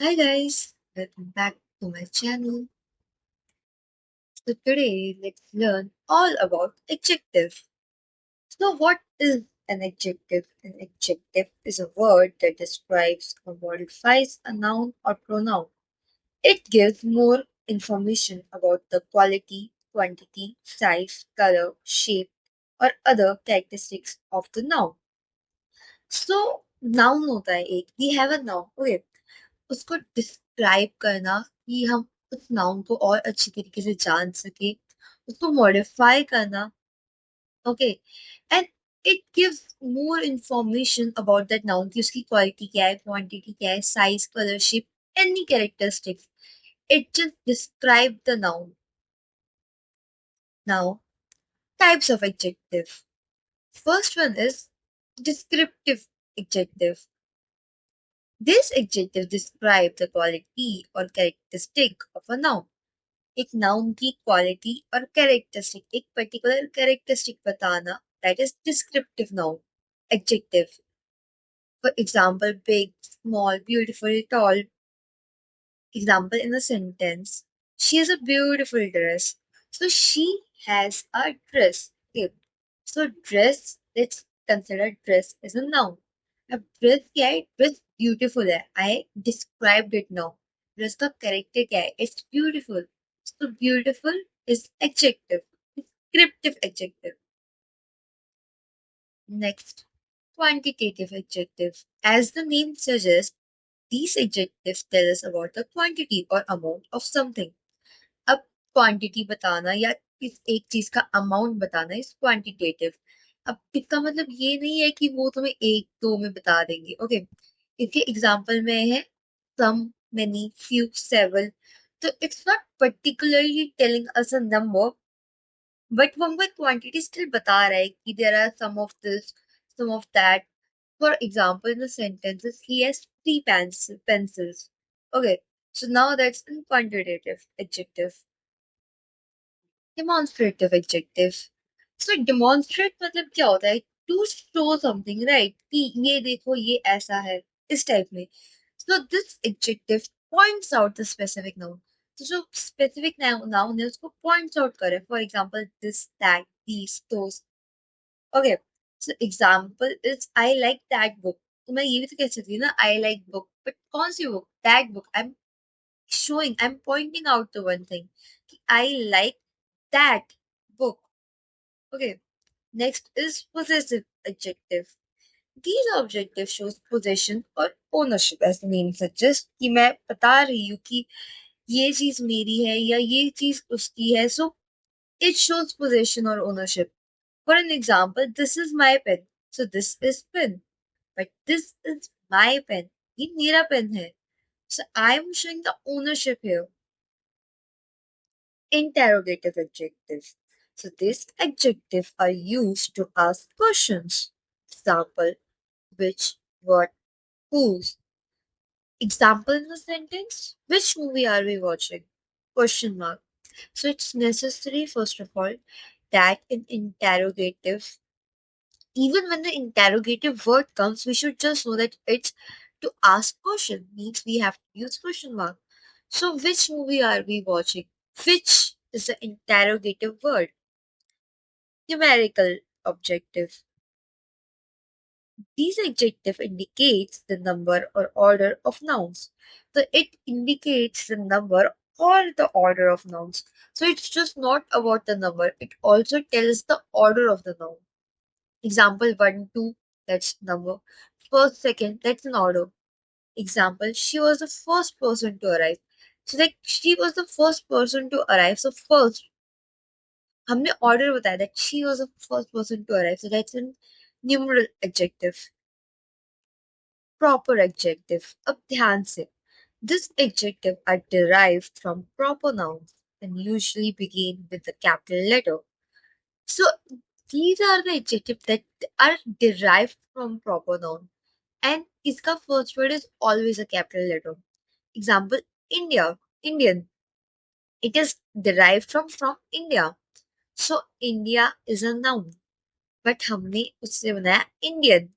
Hi guys, welcome back to my channel. So today let's learn all about adjective. So what is an adjective? An adjective is a word that describes or modifies a noun or pronoun. It gives more information about the quality, quantity, size, color, shape or other characteristics of the noun. So noun होता है एक, we have a noun, okay, उसको describe करना कि हम उस noun को और अच्छी तरीके से जान सके, उसको मॉडिफाई करना, okay, and it gives more information about that noun कि उसकी क्वालिटी क्या है, क्वांटिटी क्या है, size, colour, shape, any characteristics. It just describe the noun. Now, types of adjective. First one is descriptive adjective. This adjective describe the quality or characteristic of a noun. एक noun की quality और characteristic, एक particular characteristic बताना, that is descriptive noun adjective. For example big, small, beautiful, tall. Example in a sentence: she has a beautiful dress. So she has a dress. Okay. So dress, let's consider dress as a noun. अब dress क्या है? Dress beautiful है. आई described it now. Dress का character क्या है? It's beautiful. So beautiful is adjective, descriptive adjective. Next, quantitative adjective. As the name suggests, these adjectives tell us about the quantity or amount of something. अब quantity बताना या किस एक चीज का अमाउंट बताना इज क्वांटिटेटिव. अब इसका मतलब ये नहीं है कि वो तुम्हें एक दो में बता देंगे, ओके. इसके एग्जांपल में है सम, मेनी, फ्यू, सेवरल. तो it's not particularly telling us a number, but वो हमको क्वांटिटी स्टिल बता रहा है कि there are some of this, some of that. For example in the sentences he has three pencils. Okay, so now that's in quantitative adjective. Demonstrative adjective. So demonstrate मतलब क्या होता है? To show something, right? कि ये देखो ये ऐसा है, इस टाइप में. So this adjective points out the specific noun. तो जो specific noun है उसको points out करे. For example, this, that, these, those. Okay. So example is I like that book. तो मैं ये भी तो कह सकती हूँ ना, I like book. But कौन सी book? That book. I'm pointing out the one thing. कि I like that book. Okay. Next is possessive adjective. These adjectives shows possession or ownership as the name suggests कि मैं बता रही हूँ कि ये चीज मेरी है या ये चीज उसकी है. So it shows possession or ownership. For an example, this is my pen. So this is pen. But this is my pen. ये मेरा पेन है. So I am showing the ownership here. Interrogative adjectives. So these adjectives are used to ask questions. Example: which, what, whose. Example in the sentence: which movie are we watching? Question mark. So it's necessary, first of all, that in interrogative, even when the interrogative word comes, we should just know that it's to ask question, means we have to use question mark. So which movie are we watching? Which is the interrogative word. Numerical objective. These adjective indicates the number or order of nouns. So it indicates the number or the order of nouns. So it's just not about the number, it also tells the order of the noun. Example 1, 2, that's number. First, second, that's an order. Example, she was the first person to arrive. So like she was the first person to arrive. So first, हमने order बताया that she was the first person to arrive. So that's an numeral adjective. Proper adjective. अब ध्यान से. This adjective are derived from proper nouns and usually begin with the capital letter. So these are the adjectives that are derived from proper noun. And इसका first word is always a capital letter. Example, India, Indian. It is derived from India. So India is a noun. But हमने उससे बनाया Indian.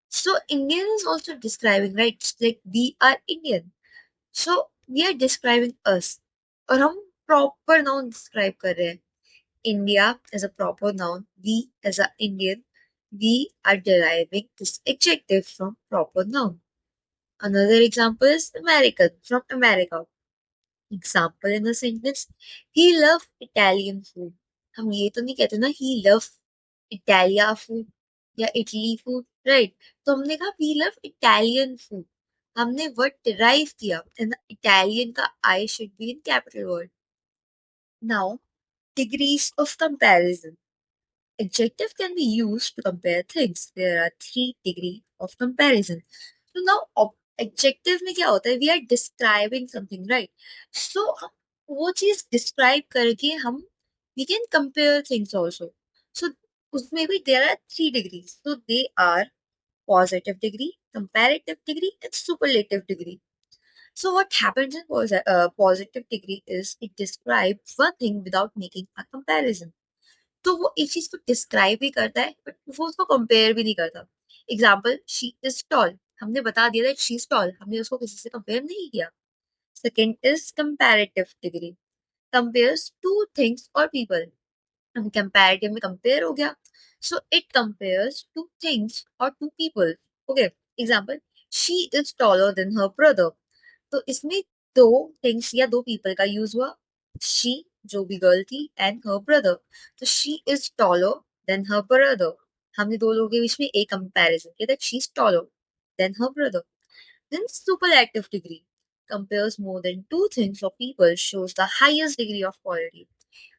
So Indian is also describing, right? It's like we are Indian. So we are describing us, और हम proper noun describe कर रहे हैं. India as a proper noun, we as a Indian, we are deriving this adjective from proper noun. Another example is American, from America. Example in the sentence, he loved Italian food. हम ये तो नहीं कहते ना he love Italia food या Italy food, right? तो हमने कहा we love Italian food. हमने word derive किया, and Italian का I should be in capital word. Now, degrees of comparison. Adjective can be used to compare things. There are three degrees of comparison. So now adjective में क्या होता है? We are describing something, right? So हम वो चीज describe करके हम we can compare things also. So उसमें भी there are three degrees. So they are positive degree, comparative degree, and superlative degree. So what happens in positive degree is it describes one thing without making a comparison. तो वो एक चीज को describe भी करता है, बट वो उसको कंपेयर भी नहीं करता. Example, she is tall. हमने बता दिया दैट शी इज टॉल, हमने उसको किसी से कंपेयर नहीं किया. Second is comparative degree, compares two things और पीपल. हम कंपैरेटिव में कंपेयर हो गया, so it compares two things और two people. Okay. Example, she is taller than her brother. तो इसमें दो थिंग्स या दो पीपल का यूज हुआ. शी, जो भी गर्ल थी, एंड हर ब्रदर. तो she is taller than her brother. हमने दो लोगों के बीच में एक कंपैरिजन किया that she is taller than her brother. Then superlative degree compares more than two things or people, shows the highest degree of quality.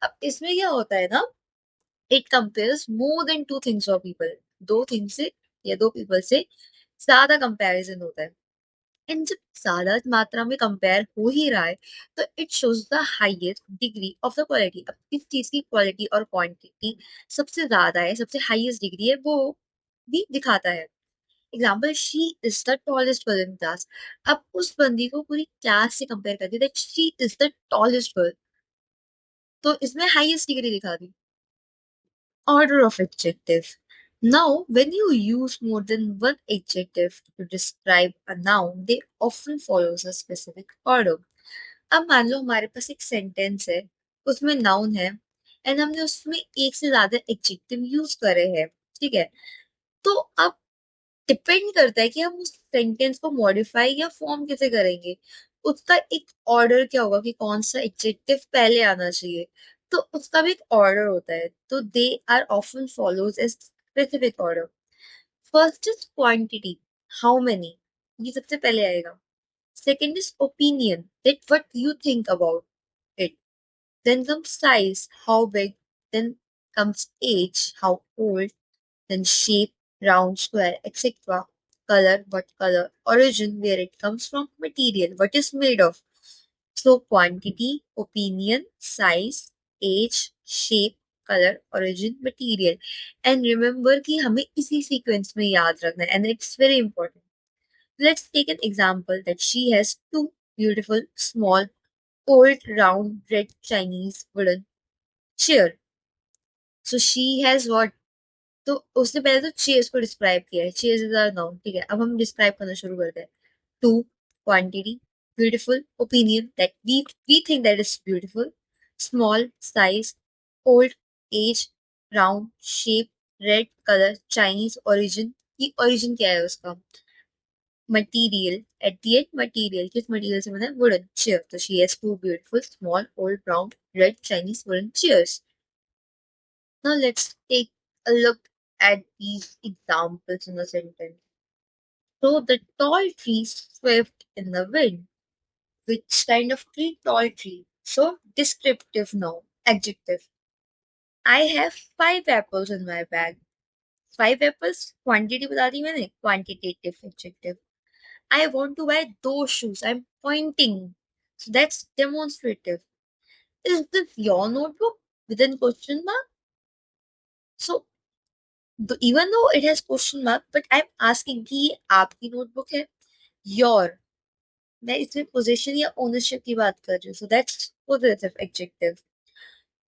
अब इसमें क्या होता है ना, it compares more than to things और पीपल. दो things से या दो पीपल से ज्यादा कंपैरिजन होता है. एंड जब ज्यादा मात्रा में कंपेयर हो ही रहा है, तो it shows the highest degree of the quality. अब किस चीज की क्वालिटी और क्वांटिटी सबसे ज्यादा है, सबसे हाईएस्ट डिग्री है, वो भी दिखाता है. Example, she is the tallest girl in class. अब उस बंदी को पूरी क्लास से कंपेयर करती है that she is the tallest girl, तो इसमें हाईएस्ट डिग्री दिखा दी. Order of adjective. Now, when you use more than one adjective to describe a noun, they often follows a specific order. अब मान लो हमारे पास एक सेंटेंस है, उसमें नाउन है, एंड हमने उसमें एक से ज्यादा एडजेक्टिव यूज करे हैं. ठीक है. तो अब डिपेंड करता है कि हम उस सेंटेंस को मॉडिफाई या फॉर्म कैसे करेंगे. उसका एक ऑर्डर क्या होगा कि कौन सा एडजेक्टिव पहले आना चाहिए. तो उसका भी एक ऑर्डर होता है. तो they are often follows a specific order. First is quantity, how many, ये सबसे पहले आएगा. Second is opinion, that what you think about it. Then comes size, how big. Then comes age, how old. Then shape, round, square, etc. Color, what color. Origin, where it comes from. Material, what is made of. So quantity, opinion, size, age, shape, color, origin, material. And remember कि हमें इसी sequence में याद रखना है, and it's very important. Let's take an example that she has two beautiful, small, old, round, red Chinese wooden chair. So she has what? तो उसने पहले तो चेयर्स को डिस्क्राइब किया है. Chairs is are noun. ठीक है, अब हम डिस्क्राइब करना शुरू करते हैं. Two, quantity. Beautiful, opinion, that we think that is beautiful. Small, size. Old, age. Round, shape. Red, colour. Chinese, origin. ये ओरिजिन क्या है उसका. Material, at the end material, किस मटीरियल से बना है, वुडन चेयर. तो she has two beautiful, small, old, brown, red Chinese wooden chairs. Now let's take a look at these examples in a sentence. So the tall tree swept in the wind. Which kind of tree? Tall tree. So descriptive now. Adjective. I have five apples in my bag. Five apples. Quantity बता दी मैंने. Quantitative adjective. I want to buy those shoes. I'm pointing. So that's demonstrative. Is this your notebook? Within question mark. So even though it has question mark, but I'm asking कि ये आपकी notebook है. Your, मैं इसमें position या ownership की बात कर रही हूँ. So that's possessive adjective.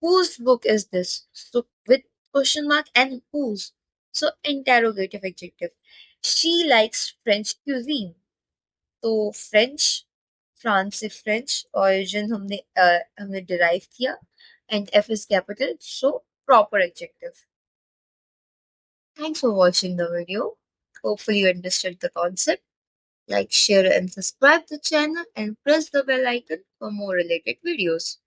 whose book is this? So with question mark and whose. So interrogative adjective. She likes French cuisine. तो French, फ्रांस से फ्रेंच origin हमने derive किया, and F is capital, so proper adjective. Thanks for watching the video. Hopefully you understood the concept. Like, share, and subscribe the channel and press the bell icon for more related videos.